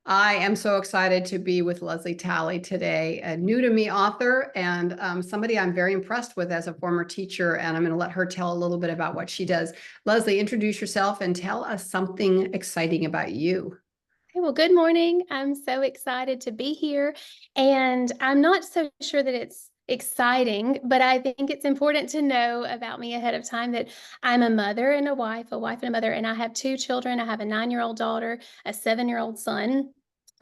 I am so excited to be with Leslie Talley today, a new to me author and somebody I'm very impressed with as a former teacher. And I'm going to let her tell a little bit about what she does. Leslie, introduce yourself and tell us something exciting about you. Hey, well, good morning. I'm so excited to be here. And I'm not so sure that it's exciting, but I think it's important to know about me ahead of time that I'm a mother and a wife and a mother, and I have two children. I have a 9-year-old daughter, a 7-year-old son.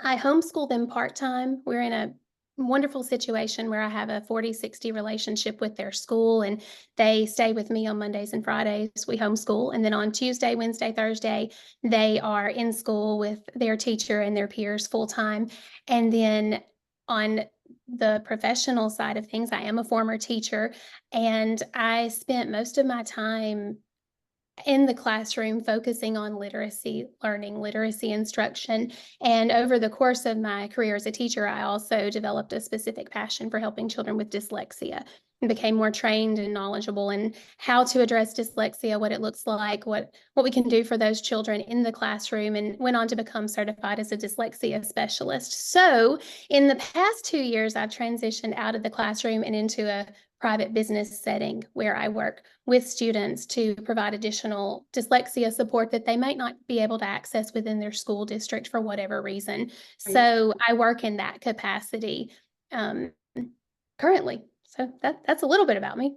I homeschool them part-time. We're in a wonderful situation where I have a 40-60 relationship with their school, and they stay with me on Mondays and Fridays. We homeschool. And then on Tuesday, Wednesday, Thursday, they are in school with their teacher and their peers full time. And then on the professional side of things, I am a former teacher, and I spent most of my time in the classroom focusing on literacy learning, literacy instruction. And over the course of my career as a teacher, I also developed a specific passion for helping children with dyslexia and became more trained and knowledgeable in how to address dyslexia, what it looks like, what we can do for those children in the classroom, and went on to become certified as a dyslexia specialist. So in the past 2 years, I've transitioned out of the classroom and into a private business setting where I work with students to provide additional dyslexia support that they might not be able to access within their school district for whatever reason. Right. So I work in that capacity currently. So that's a little bit about me.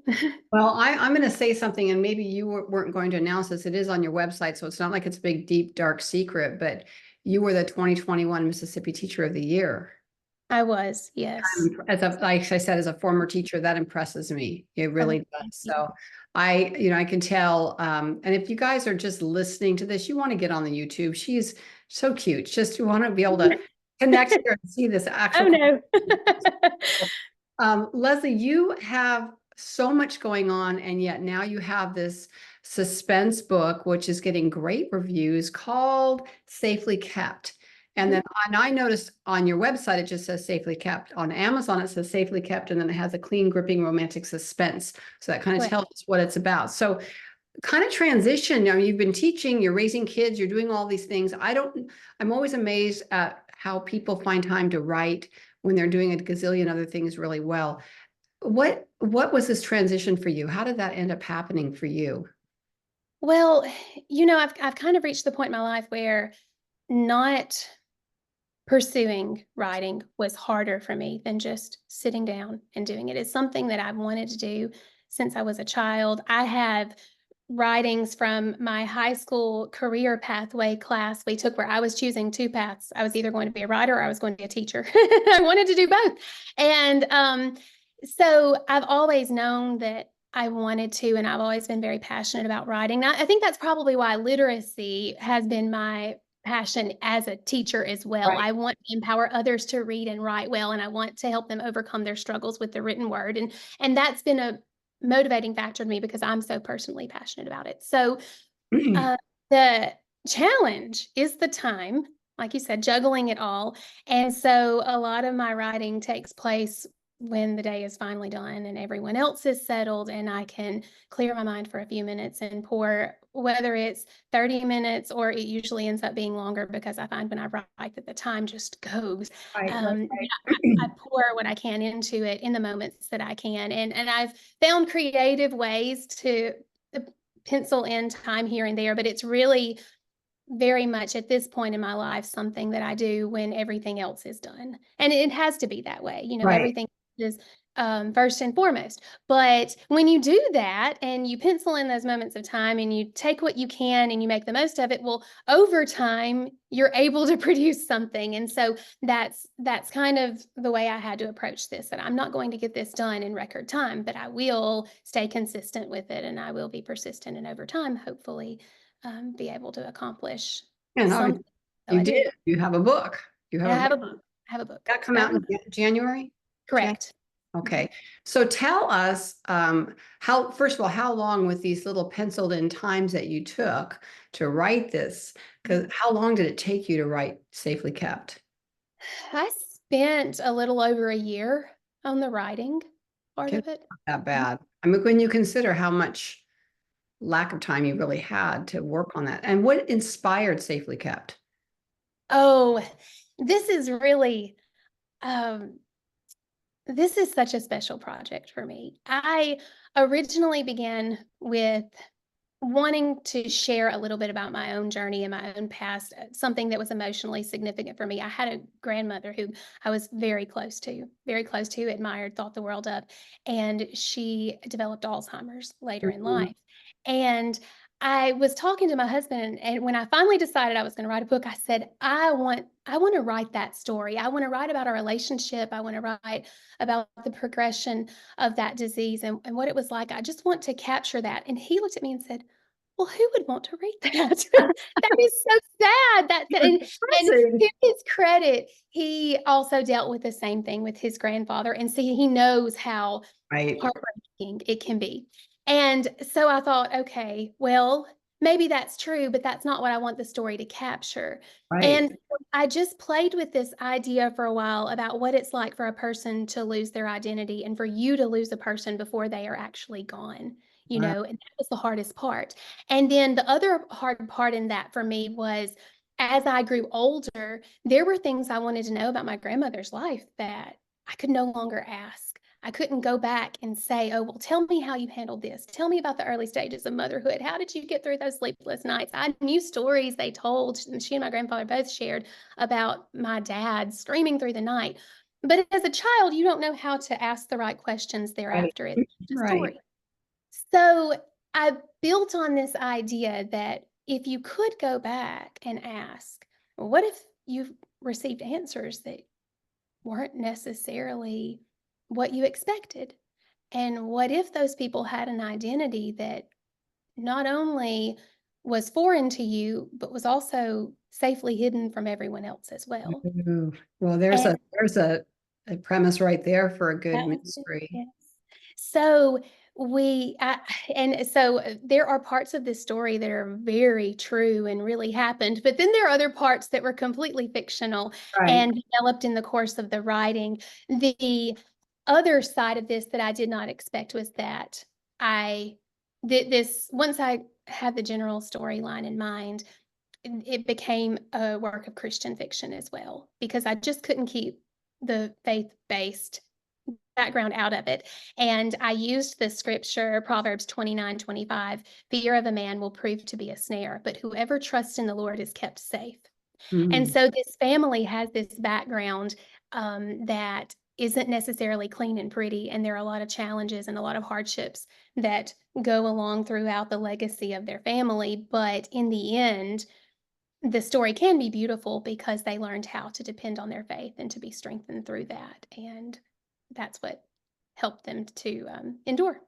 Well, I'm going to say something, and maybe you weren't going to announce this. It is on your website, so it's not like it's a big, deep, dark secret, but you were the 2021 Mississippi Teacher of the Year. I was, yes. Like I said, as a former teacher, that impresses me. It Oh, really does. thank you. So I can tell. And if you guys are just listening to this, you want to get on the YouTube. She's so cute. Just you want to be able to connect here and see this Oh actual. no. Leslie, you have so much going on, and yet now you have this suspense book, which is getting great reviews, called Safely Kept. And I noticed on your website, it just says Safely Kept. On Amazon, it says Safely Kept, and then it has a clean, gripping, romantic suspense. So that kind of Well, tells us what it's about. So kind of transition. You've been teaching, you're raising kids, you're doing all these things. I'm always amazed at how people find time to write when they're doing a gazillion other things really well. What was this transition for you? How did that end up happening for you? well, I've kind of reached the point in my life where not pursuing writing was harder for me than just sitting down and doing it. It's something that I've wanted to do since I was a child. I have writings from my high school career pathway class we took where I was choosing two paths. I was either going to be a writer or I was going to be a teacher. I wanted to do both. And so I've always known that I wanted to, and I've always been very passionate about writing. Now, I think that's probably why literacy has been my passion as a teacher as well. Right. I want to empower others to read and write well, and I want to help them overcome their struggles with the written word. And that's been a motivating factor to me because I'm so personally passionate about it. So uh, the challenge is the time, like you said, juggling it all. And so a lot of my writing takes place when the day is finally done and everyone else is settled, and I can clear my mind for a few minutes and pour, whether it's 30 minutes or it usually ends up being longer because I find when I write that the time just goes. Right, right, Um, I right. pour what I can into it in the moments that I can. And I've found creative ways to pencil in time here and there, but it's really very much at this point in my life something that I do when everything else is done. And it has to be that way. Right. Everything is first and foremost. But when you do that and you pencil in those moments of time and you take what you can and you make the most of it, well, over time, you're able to produce something. And so that's kind of the way I had to approach this, that I'm not going to get this done in record time, but I will stay consistent with it and I will be persistent, and over time, hopefully, be able to accomplish And something. So you I do. did. You have a book. You have I a have book a book. I have a book. that come That out one, in January? correct. Mhm. Okay. So tell us how, first of all, how long with these little penciled in times that you took to write this? Because how long did it take you to write Safely Kept? I spent a little over a year on the writing part Okay, of it. not that Mhm. bad. I mean, when you consider how much lack of time you really had to work on that. And what inspired Safely Kept? Oh, this is really, um, this is such a special project for me. I originally began with wanting to share a little bit about my own journey and my own past, something that was emotionally significant for me. I had a grandmother who I was very close to, admired, thought the world of, and she developed Alzheimer's later in Mhm. life. And I was talking to my husband, and when I finally decided I was going to write a book, I said, I want to write that story. I want to write about our relationship. I want to write about the progression of that disease and what it was like. I just want to capture that. And he looked at me and said, well, who would want to read that? That is so sad. That's It was and depressing. to his credit, he also dealt with the same thing with his grandfather, and so he knows how Right, heartbreaking it can be. And so I thought, okay, well, maybe that's true, but that's not what I want the story to capture. right, And so I just played with this idea for a while about what it's like for a person to lose their identity and for you to lose a person before they are actually gone, wow, and that was the hardest part. And then the other hard part in that for me was as I grew older, there were things I wanted to know about my grandmother's life that I could no longer ask. I couldn't go back and say, oh, well, tell me how you handled this. Tell me about the early stages of motherhood. How did you get through those sleepless nights? I knew stories they told, and she and my grandfather both shared about my dad screaming through the night. But as a child, you don't know how to ask the right questions right, thereafter. It's just a right. story. So I built on this idea that if you could go back and ask, well, what if you've received answers that weren't necessarily what you expected? And what if those people had an identity that not only was foreign to you, but was also safely hidden from everyone else as well? Ooh, well, there's And a premise right there for a good that was it, mystery. yes. So we and so there are parts of this story that are very true and really happened, but then there are other parts that were completely fictional Right. and developed in the course of the writing. The other side of this that I did not expect was that I did this once I had the general storyline in mind, it became a work of Christian fiction as well because I just couldn't keep the faith-based background out of it. And I used the scripture, Proverbs 29:25, fear of a man will prove to be a snare, but whoever trusts in the Lord is kept safe. And Mm, so this family has this background that isn't necessarily clean and pretty. And there are a lot of challenges and a lot of hardships that go along throughout the legacy of their family. But in the end, the story can be beautiful because they learned how to depend on their faith and to be strengthened through that. And that's what helped them to endure.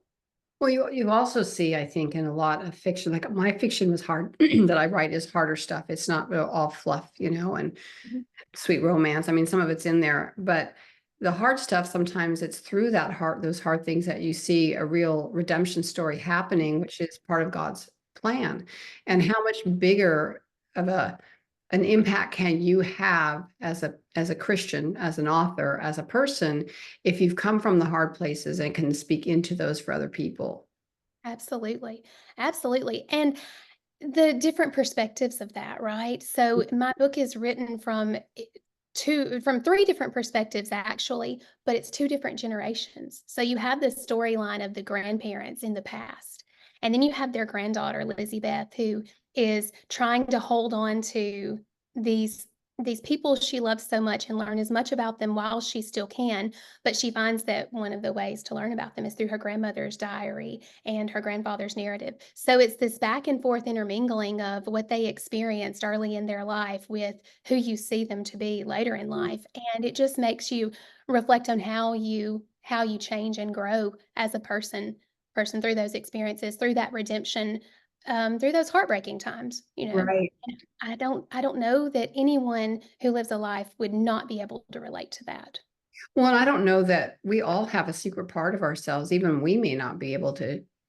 well, you also see, I think, in a lot of fiction, like my fiction was hard that I write is harder stuff. It's not all fluff, and Mhm. sweet romance. I mean, some of it's in there, but the hard stuff, sometimes it's through those hard things that you see a real redemption story happening, which is part of God's plan. And how much bigger of an impact can you have as a Christian, as an author, as a person, if you've come from the hard places and can speak into those for other people? Absolutely. Absolutely. And the different perspectives of that, right? So my book is written from three different perspectives actually, but it's two different generations. So you have the storyline of the grandparents in the past, and then you have their granddaughter, Lizzie Beth, who is trying to hold on to these these people she loves so much and learn as much about them while she still can, but she finds that one of the ways to learn about them is through her grandmother's diary and her grandfather's narrative. So it's this back and forth intermingling of what they experienced early in their life with who you see them to be later in life. And it just makes you reflect on how you change and grow as a person through those experiences, through that redemption, through those heartbreaking times. Right. And I don't know that anyone who lives a life would not be able to relate to that. Well, and I don't know that we all have a secret part of ourselves, even we may not be able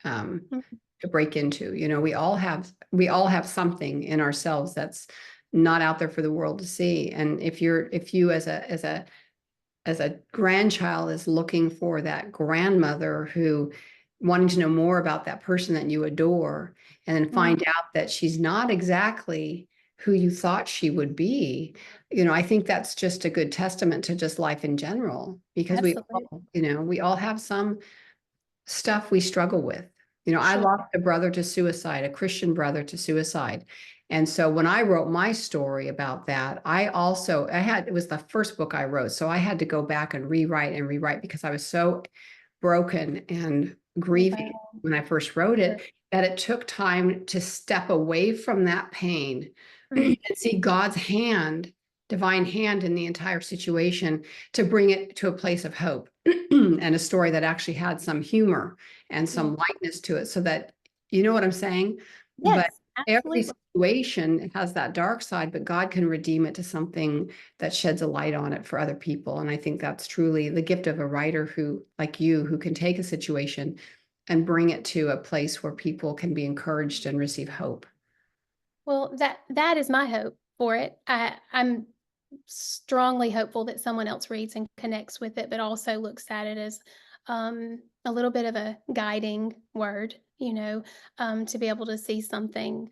um, Mhm. to break into. We all have something in ourselves that's not out there for the world to see. And if you as a grandchild is looking for that grandmother who wanting to know more about that person that you adore, and then Mm, find out that she's not exactly who you thought she would be. I think that's just a good testament to just life in general, because Absolutely. we all have some stuff we struggle with. I Sure. lost a brother to suicide, a Christian brother to suicide. And so when I wrote my story about that, it was the first book I wrote. So I had to go back and rewrite because I was so broken and grieving Wow. when I first wrote it, that it took time to step away from that pain and Mm, see God's hand, divine hand in the entire situation, to bring it to a place of hope and a story that actually had some humor and yeah. some lightness to it, so that, you know what I'm saying? But Yes, every absolutely. situation has that dark side, but God can redeem it to something that sheds a light on it for other people. And I think that's truly the gift of a writer who, like you, who can take a situation and bring it to a place where people can be encouraged and receive hope. Well, that is my hope for it. I'm strongly hopeful that someone else reads and connects with it, but also looks at it as a little bit of a guiding word, to be able to see something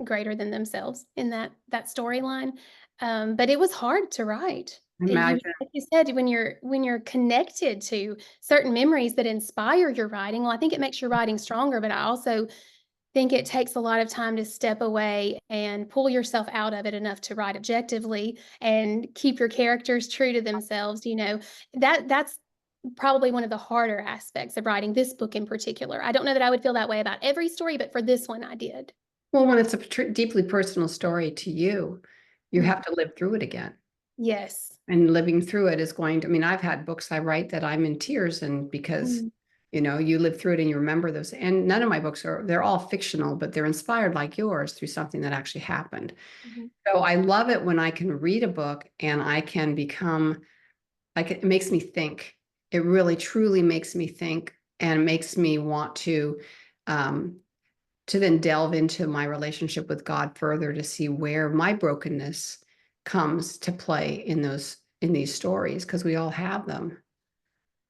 greater than themselves in that storyline. But it was hard to write. Imagine. Like you said, when you're connected to certain memories that inspire your writing, well, I think it makes your writing stronger. But I also think it takes a lot of time to step away and pull yourself out of it enough to write objectively and keep your characters true to themselves. That's probably one of the harder aspects of writing this book in particular. I don't know that I would feel that way about every story, but for this one, I did. Well, when it's a deeply personal story to you, you Mm. have to live through it again. Yes. And living through it is I've had books I write that I'm in tears, and because, Mm, you live through it and you remember those. And none of my books they're all fictional, but they're inspired like yours through something that actually happened. mhm. So I love it when I can read a book and I can become, like, it makes me think. It really truly makes me think, and makes me want um, to then delve into my relationship with God further, to see where my brokenness comes to play in these stories, because we all have them.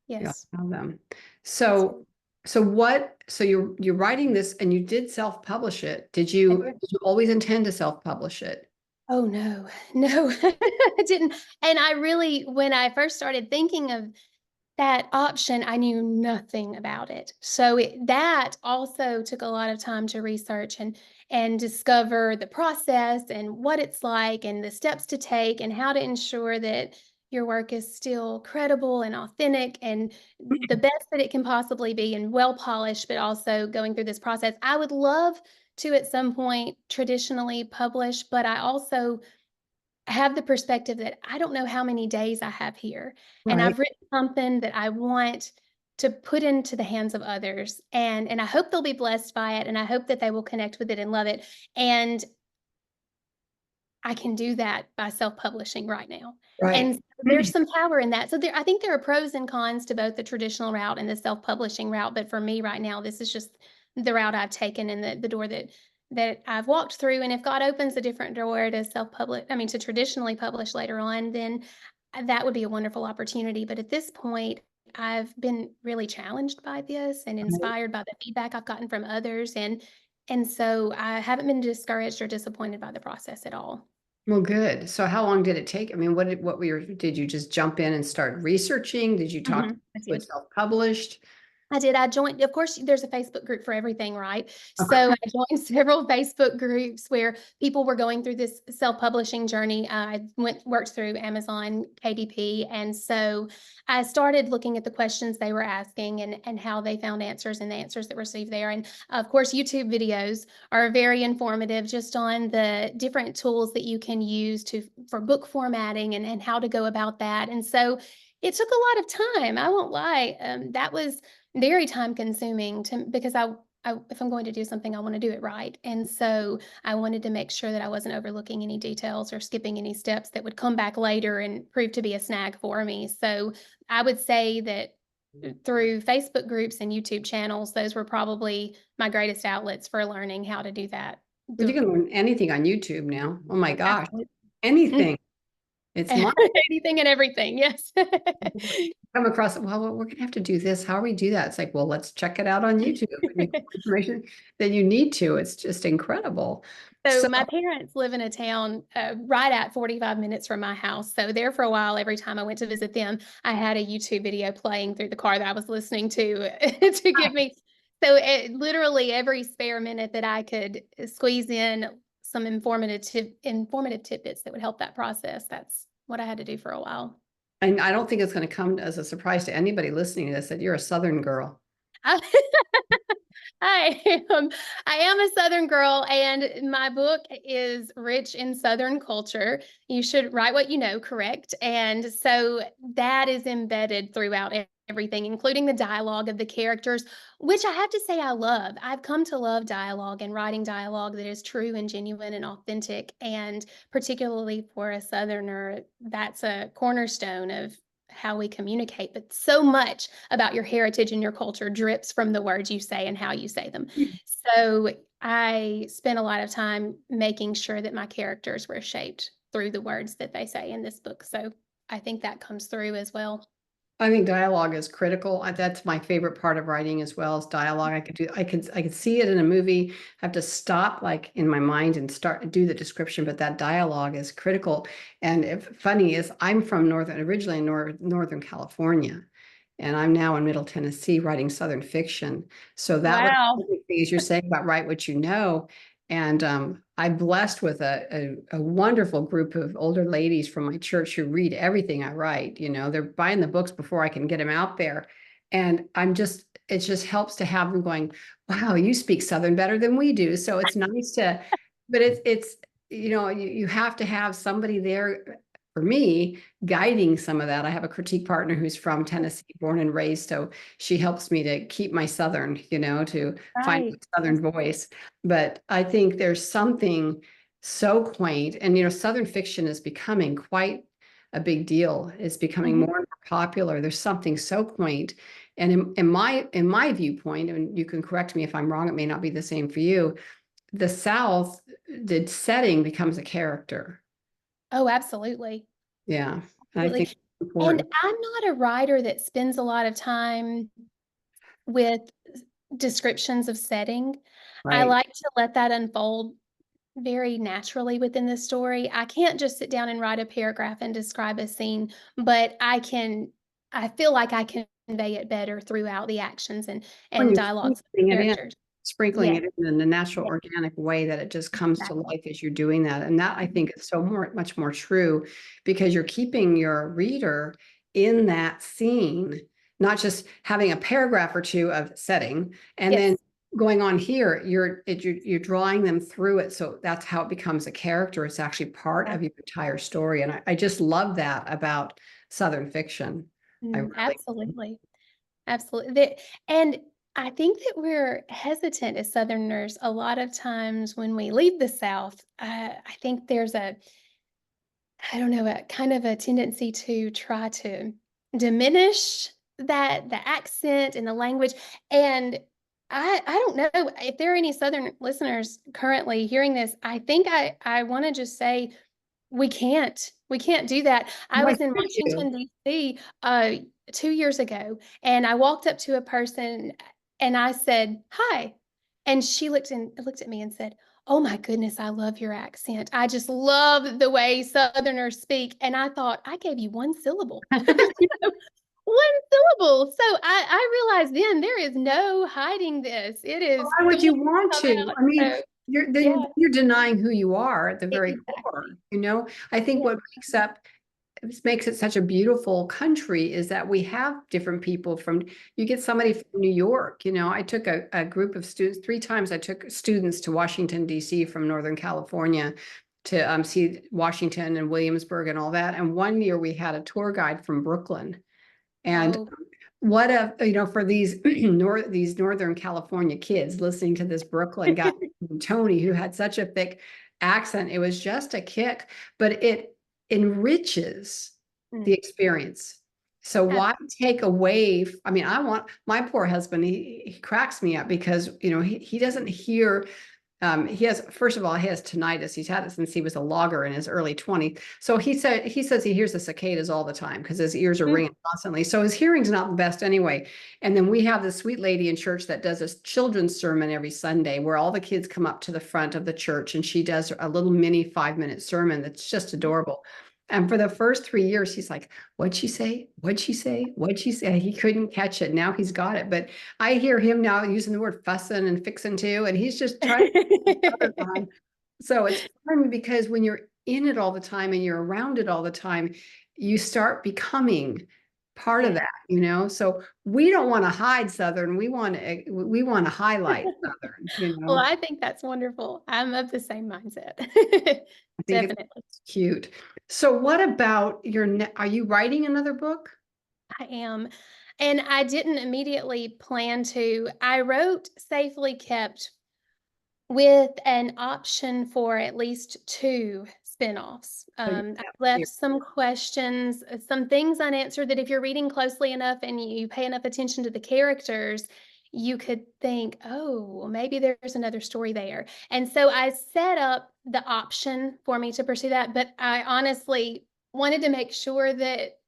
We all Yes. have them. That's So you're writing this, and you did self-publish it. Did I you did. did you always intend to self-publish it? Oh, no. No, I didn't. And I really when I first started thinking of that option, I knew nothing about it. So that also took a lot of time to research and discover the process and what it's like and the steps to take and how to ensure that your work is still credible and authentic and the best that it can possibly be and well polished, but also going through this process. I would love to at some point traditionally publish, but I also have the perspective that I don't know how many days I have here, and Right. I've written something that I want to put into the hands of others, and I hope they'll be blessed by it, and I hope that they will connect with it and love it, and I can do that by self-publishing right now, and Right. so there's some power in that. So I think there are pros and cons to both the traditional route and the self-publishing route, but for me right now, this is just the route I've taken and the door that I've walked through, and if God opens a different door to to traditionally publish later on, then, that would be a wonderful opportunity, but at this point, I've been really challenged by this and Right. inspired by the feedback I've gotten from others, and so I haven't been discouraged or disappointed by the process at all. Well, good. So how long did it take? Did you just jump in and start researching? Did you talk to Mhm. I people who did. self-published? I did. I joined, of course, there's a Facebook group for everything, right? So Okay. I joined several Facebook groups where people were going through this self-publishing journey. Worked through Amazon KDP, and so I started looking at the questions they were asking and how they found answers and the answers that were received there. And of course, YouTube videos are very informative just on the different tools that you can use for book formatting and how to go about that. And so it took a lot of time. I won't lie. That was very time consuming because if I'm going to do something, I want to do it right. And so I wanted to make sure that I wasn't overlooking any details or skipping any steps that would come back later and prove to be a snag for me. So I would say that through Facebook groups and YouTube channels, those were probably my greatest outlets for learning how to do that. But you can learn anything on YouTube now. Oh my gosh. Absolutely. Mm, Anything. It's my Anything and everything. Yes. come across, well, we're gonna have to do this. How do we do that? It's like, well, let's check it out on YouTube and you get information that you need to. It's just incredible. So So my parents live in a town right at 45 minutes from my house. So there for a while, every time I went to visit them, I had a YouTube video playing through the car that I was listening to to give me. So literally every spare minute that I could squeeze in some informative tidbits that would help that process. That's what I had to do for a while. and I don't think it's going to come as a surprise to anybody listening to this that you're a Southern girl. I, I I am a Southern girl, and my book is rich in Southern culture. You should write what you know, correct? And so that is embedded throughout everything, including the dialogue of the characters, which I have to say I love. I've come to love dialogue and writing dialogue that is true and genuine and authentic. And particularly for a Southerner, that's a cornerstone of how we communicate, but so much about your heritage and your culture drips from the words you say and how you say them. So I spent a lot of time making sure that my characters were shaped through the words that they say in this book. So I think that comes through as well. I think dialogue is critical. That's my favorite part of writing as well as dialogue. I could see it in a movie, have to stop like in my mind and start do the description, but that dialogue is critical. And funny is I'm from originally in Northern California, and I'm now in Middle Tennessee writing Southern fiction. So that was Wow. the thing as you're saying about write what you know. And I'm blessed with a wonderful group of older ladies from my church who read everything I write. You know, they're buying the books before I can get them out there. And it just helps to have them going, wow, you speak Southern better than we do. So it's nice to, but you have to have somebody there for me guiding some of that. I have a critique partner who's from Tennessee, born and raised. So she helps me to keep my Southern, to find Right. my Southern voice. But I think there's something so quaint, and Southern fiction is becoming quite a big deal. It's becoming Mhm. more and more popular. There's something so quaint. And in my viewpoint, and you can correct me if I'm wrong, it may not be the same for you. The South, the setting becomes a character. Oh, absolutely. Yeah. And I think Absolutely. it's And important. I'm not a writer that spends a lot of time with descriptions of setting. I Right. like to let that unfold very naturally within the story. I can't just sit down and write a paragraph and describe a scene, but I feel like I can convey it better throughout the actions When and you're dialogues of sprinkling the it in, characters. sprinkling Yes, it in the natural yes, organic way that it just comes to exactly. life as you're doing that. And that I think is much more true because you're keeping your reader in that scene, not just having a paragraph or two of setting and then Yes. going on here, you're drawing them through it. So that's how it becomes a character. It's actually part of your entire story. And I just love that about Southern fiction. I really. Absolutely. Absolutely. And I think that we're hesitant as Southerners a lot of times when we leave the South. I think there's I don't know, a kind of a tendency to try to diminish the accent and the language. And I don't know if there are any Southern listeners currently hearing this. I think I want to just say we can't do that. I Why was in should you? Washington, D.C., 2 years ago, and I walked up to a person and I said, "Hi." And she looked at me and said, "Oh my goodness, I love your accent. I just love the way Southerners speak." And I thought, "I gave you 1 syllable." You know, 1 syllable. So I realized then there is no hiding this. It is Why would going you to want come to? out. I mean, So, then yeah, you're denying who you are at the very exactly. core. I think Yeah. what makes it such a beautiful country is that we have different people you get somebody from New York. I took a group of students, 3 times I took students to Washington, D.C. from Northern California to see Washington and Williamsburg and all that. And one year we had a tour guide from Brooklyn. And Oh, what if, for these these Northern California kids listening to this Brooklyn guy, Tony, who had such a thick accent, it was just a kick, but it enriches the mm, experience. So why absolutely. take away? I mean, I want my poor husband, he cracks me up because, he doesn't hear he has, first of all, he has tinnitus. He's had it since he was a logger in his early 20s. So he says he hears the cicadas all the time because his ears are ringing constantly. So his hearing's not the best anyway. And then we have this sweet lady in church that does a children's sermon every Sunday where all the kids come up to the front of the church and she does a little mini 5-minute sermon that's just adorable. And for the first 3 years, he's like, what'd she say? What'd she say? What'd she say? He couldn't catch it. Now he's got it. But I hear him now using the word fussing and fixing too. And he's just trying to. So it's fun because when you're in it all the time and you're around it all the time, you start becoming part of Yeah. that. So we don't want to hide Southern. We want to highlight Southern. Well, I think that's wonderful. I'm of the same mindset. I think Definitely. it's cute. So what about are you writing another book? I am. And I didn't immediately plan to. I wrote Safely Kept with an option for at least 2 spinoffs. Oh, yeah, I yeah. left some questions, some things unanswered that if you're reading closely enough and you pay enough attention to the characters, you could think, oh, well, maybe there's another story there. And so I set up the option for me to pursue that, but I honestly wanted to make sure that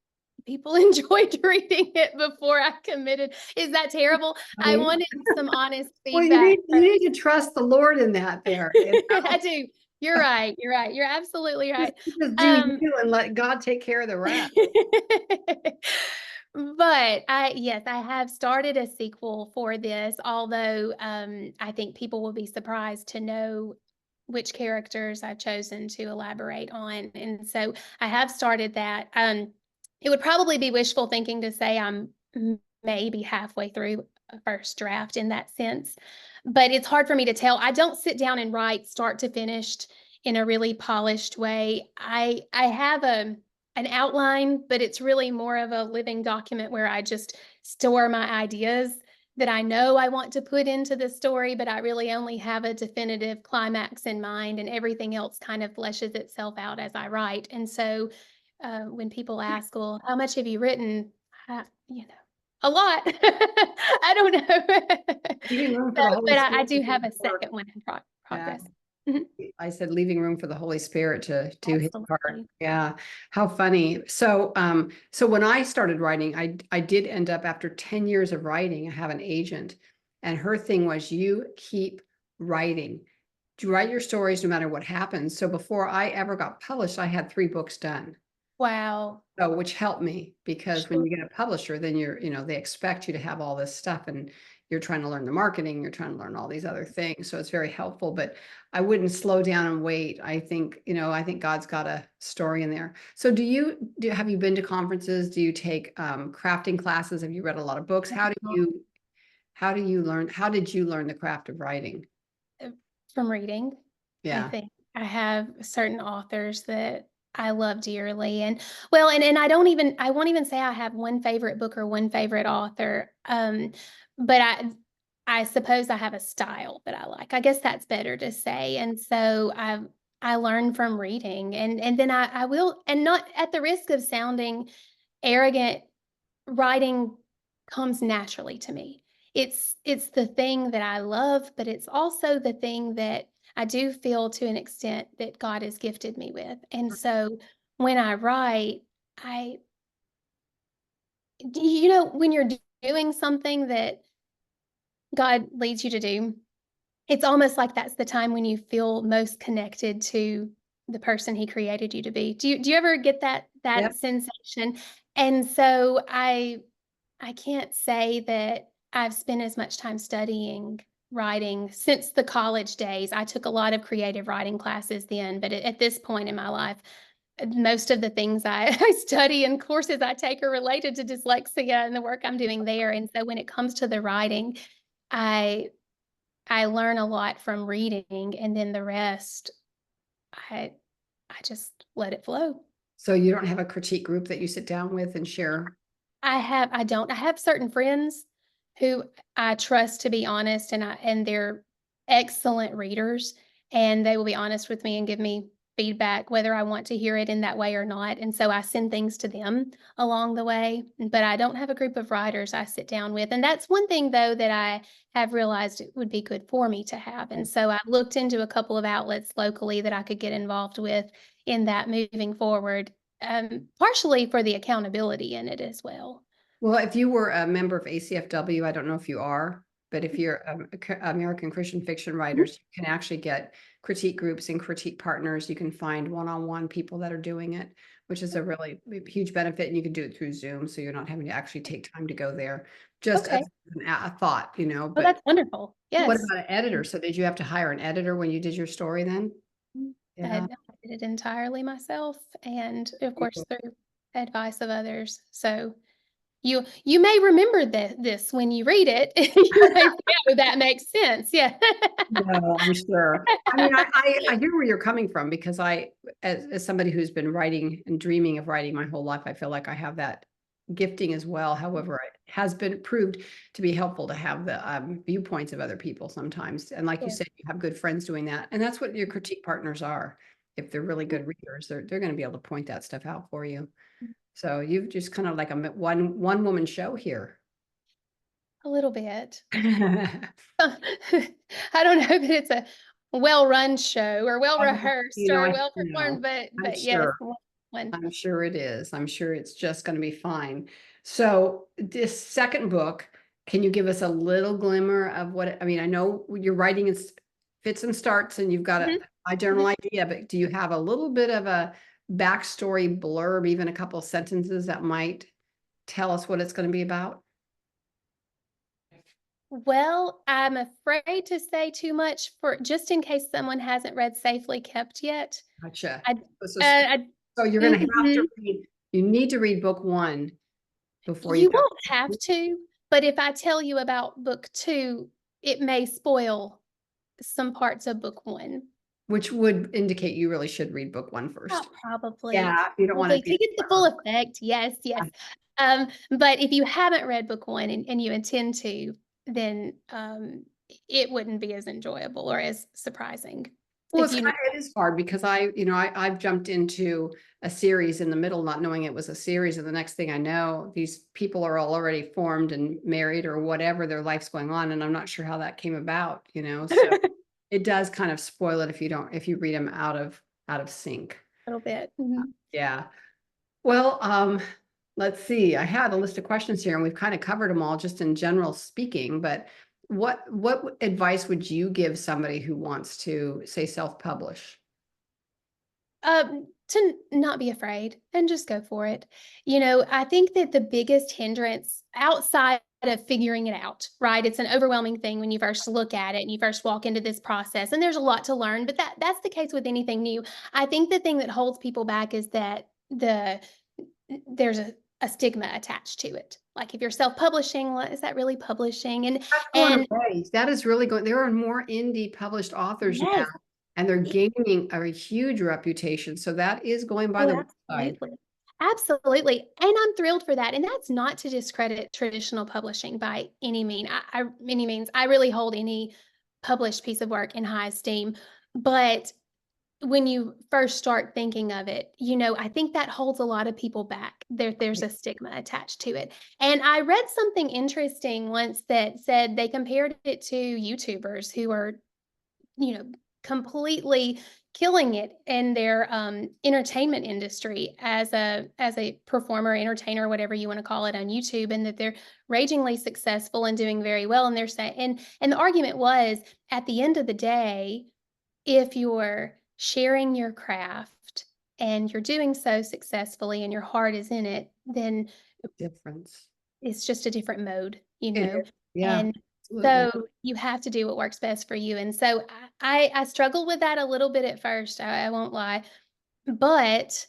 people enjoyed reading it before I committed. Is that terrible? I wanted some honest Well, feedback. you need to trust the Lord in that there. I do. You're right. You're right. You're absolutely right. Just do Um, you and let God take care of the rest. but yes, I have started a sequel for this, although I think people will be surprised to know which characters I've chosen to elaborate on. And so I have started that. It would probably be wishful thinking to say I'm maybe halfway through a first draft in that sense, but it's hard for me to tell. I don't sit down and write start to finished in a really polished way. I have an outline, but it's really more of a living document where I just store my ideas that I know I want to put into the story, but I really only have a definitive climax in mind, and everything else kind of fleshes itself out as I write. And so when people ask, well, how much have you written? A lot. I don't know. Leaving room for the Holy But I Spirit do to do have a his work. second one in Yeah. progress. Mhm. I said leaving room for the Holy Spirit to do his part. Absolutely. Yeah. How funny. So when I started writing, I did end up after 10 years of writing, I have an agent, and her thing was you keep writing. You write your stories no matter what happens. So before I ever got published, I had 3 books done. Wow. So, which helped me because when Sure. you get a publisher, then they expect you to have all this stuff and you're trying to learn the marketing, you're trying to learn all these other things. So it's very helpful, but I wouldn't slow down and wait. I think God's got a story in there. So have you been to conferences? Do you take crafting classes? Have you read a lot of books? How did you learn the craft of writing? From reading, I Yeah. think. I have certain authors that I love dearly. And well, and I won't even say I have one favorite book or one favorite author. But I suppose I have a style that I like. I guess that's better to say. And so I learn from reading, and then I will, and not at the risk of sounding arrogant, writing comes naturally to me. It's the thing that I love, but it's also the thing that I do feel to an extent that God has gifted me with. And so when I write, I when you're doing something that God leads you to do, it's almost like that's the time when you feel most connected to the person he created you to be. Do you ever get that Yep. sensation? And so I can't say that I've spent as much time studying writing since the college days. I took a lot of creative writing classes then, but at this point in my life, most of the things I study and courses I take are related to dyslexia and the work I'm doing there. And so when it comes to the writing, I I learn a lot from reading, and then the rest, I I just let it flow. So you don't have a critique group that you sit down with and share? I don't. I have certain friends who I trust to be honest, and they're excellent readers, and they will be honest with me and give me feedback, whether I want to hear it in that way or not. And so I send things to them along the way. But I don't have a group of writers I sit down with. And that's one thing, though, that I have realized it would be good for me to have. And so I looked into a couple of outlets locally that I could get involved with in that moving forward, partially for the accountability in it as well. Well, if you were a member of ACFW, I don't know if you are, but if you're American Christian Fiction Mhm. Writers, you can actually get critique groups and critique partners. You can find one-on-one people that are doing it, which is a really huge benefit. And you can do it through Zoom, so you're not having to actually take time to go there. Just Okay. as a thought, Oh, But that's wonderful. what Yes. about an editor? So did you have to hire an editor when you did your story then? I Yeah. did it entirely myself and, of course, through advice of others. So you may remember this when you read it. You may say, "Oh, that makes sense." Yeah. No, I'm sure. I mean, I hear where you're coming from because as somebody who's been writing and dreaming of writing my whole life, I feel like I have that gifting as well. However, it has been proved to be helpful to have the viewpoints of other people sometimes. And like you Yeah. said, you have good friends doing that, and that's what your critique partners are. If they're really good readers, they're going to be able to point that stuff out for you. So you've just kind of like a one woman show here. A little bit. I don't know that it's a well-run show or well-rehearsed or No, well-performed, I'm but yes, sure. one. I'm sure it is. I'm sure it's just going to be fine. So this second book, can you give us a little glimmer of what, I mean, I know you're writing in fits and starts and you've got Mhm, a general mhm. idea, but do you have a little bit of a backstory blurb, even a couple sentences that might tell us what it's going to be about? Well, I'm afraid to say too much for just in case someone hasn't read Safely Kept yet. Gotcha. I So, I so you're going to have to mhm. read, you need to read book one before you You go. won't have to, but if I tell you about book 2, it may spoil some parts of book 1. Which would indicate you really should read book one first. Probably. Yeah, you don't want to Probably be to get the full effect, yes, yes. But if you haven't read book 1 and you intend to, then, it wouldn't be as enjoyable or as surprising well, if you knew. it is hard because I've jumped into a series in the middle, not knowing it was a series, and the next thing I know, these people are all already formed and married or whatever their life's going on, and I'm not sure how that came about. So it does kind of spoil it if you read them out of sync. A little bit, mhm. Yeah. Well, let's see. I had a list of questions here and we've kind of covered them all just in general speaking, but what advice would you give somebody who wants to say self-publish? To not be afraid and just go for it. You know, I think that the biggest hindrance outside of figuring it out, right? It's an overwhelming thing when you first look at it and you first walk into this process, and there's a lot to learn, but that's the case with anything new. I think the thing that holds people back is that there's a stigma attached to it. Like if you're self-publishing, well, is that really publishing? That's going And away. That is really going. There are more indie published authors now, yes, and they're gaining a huge reputation. So that is going by oh, the wayside. absolutely. Absolutely, and I'm thrilled for that, and that's not to discredit traditional publishing by any means. I really hold any published piece of work in high esteem, but when you first start thinking of it, I think that holds a lot of people back. There's a stigma attached to it, and I read something interesting once that said they compared it to YouTubers who are you know, completely killing it in their entertainment industry as a performer, entertainer, whatever you want to call it on YouTube, and that they're ragingly successful and doing very well. And they're saying, and the argument was, at the end of the day, if you're sharing your craft and you're doing so successfully and your heart is in it, then Difference. it's just a different mode, It is. Yeah, and absolutely. so you have to do what works best for you, and so I struggled with that a little bit at first, I won't lie, but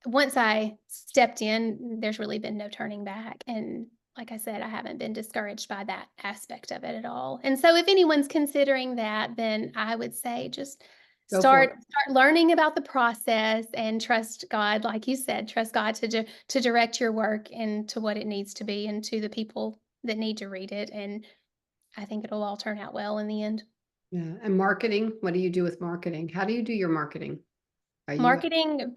once I stepped in, there's really been no turning back, and like I said, I haven't been discouraged by that aspect of it at all, and so if anyone's considering that, then I would say just Go for it. start learning about the process and trust God, like you said, trust God to direct your work into what it needs to be and to the people that need to read it, and I think it'll all turn out well in the end. Yeah. And marketing, what do you do with marketing? How do you do your marketing? Are you? Marketing,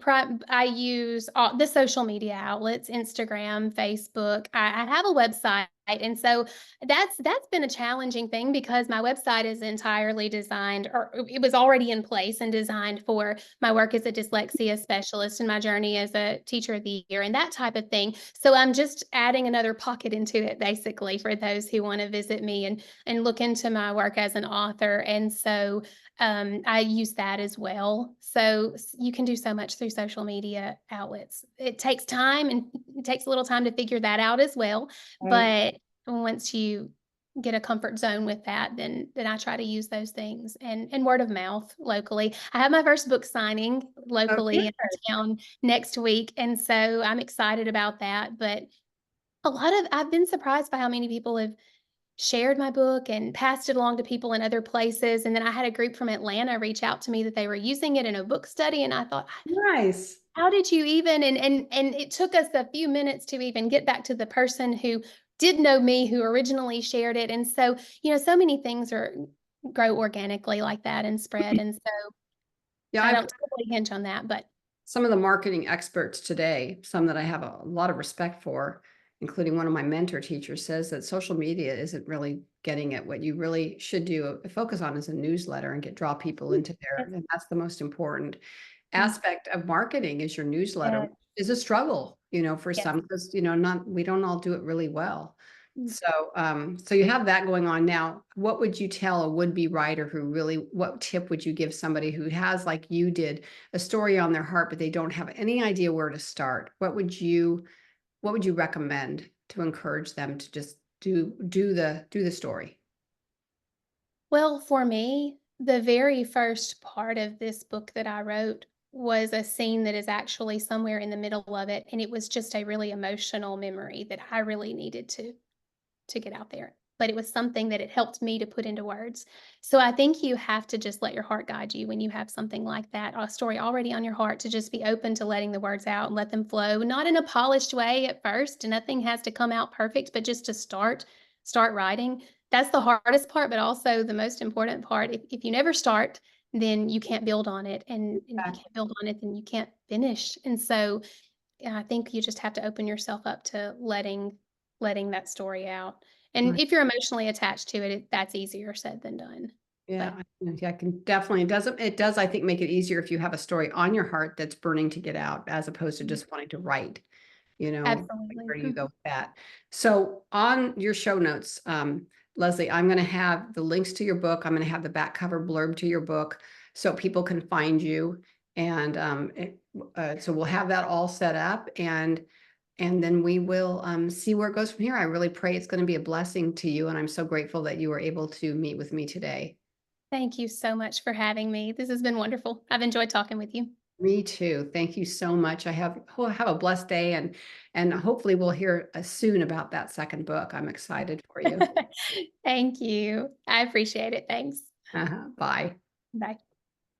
I use all the social media outlets, Instagram, Facebook. I have a website, and so that's been a challenging thing because my website is entirely designed, or it was already in place and designed for my work as a dyslexia specialist and my journey as a teacher of the year and that type of thing. So I'm just adding another pocket into it, basically, for those who want to visit me and look into my work as an author. And so I use that as well. So you can do so much through social media outlets. It takes time and it takes a little time to figure that out as well. Right. But once you get a comfort zone with that, then I try to use those things and word of mouth locally. I have my first book signing Oh, good. locally in our town next week. And so I'm excited about that. But I've been surprised by how many people have shared my book and passed it along to people in other places, and then I had a group from Atlanta reach out to me that they were using it in a book study, and I thought, Nice. "How did you even," and it took us a few minutes to even get back to the person who did know me, who originally shared it, and so, so many things are grow organically like that and spread, and so Yeah, I I've don't totally hinge on that, but some of the marketing experts today, some that I have a lot of respect for, including one of my mentor teachers, says that social media isn't really getting at what you really should do. Focus on is a newsletter and draw people into there. yes, And that's the most important mm, aspect of marketing is your newsletter, yes, which is a struggle, for yes, some, because, not, we don't all do it really well. mm. So you have that going on now. What would you tell a would-be writer who really, what tip would you give somebody who has, like you did, a story on their heart, but they don't have any idea where to start? What would you recommend to encourage them to just do the story? Well, for me, the very first part of this book that I wrote was a scene that is actually somewhere in the middle of it, and it was just a really emotional memory that I really needed to get out there. But it was something that it helped me to put into words. So I think you have to just let your heart guide you when you have something like that, a story already on your heart, to just be open to letting the words out and let them flow, not in a polished way at first. And nothing has to come out perfect, but just to start writing. That's the hardest part, but also the most important part. If you never start, then you can't build on it. And if you can't build on it, then you can't finish. And so yeah, I think you just have to open yourself up to letting that story out. And Right. if you're emotionally attached to it, that's easier said than done. But Yeah, I can definitely, it does, I think, make it easier if you have a story on your heart that's burning to get out, as opposed to mhm, just wanting to write. Like, absolutely. where do you go Mhm. with that? So on your show notes, Leslie, I'm going to have the links to your book. I'm going to have the back cover blurb to your book so people can find you. And so we'll have that all set up, and then we will see where it goes from here. I really pray it's going to be a blessing to you. And I'm so grateful that you were able to meet with me today. Thank you so much for having me. This has been wonderful. I've enjoyed talking with you. Me too. Thank you so much. Have a blessed day, and hopefully we'll hear soon about that second book. I'm excited for you. Thank you. I appreciate it. Thanks. Bye. Bye.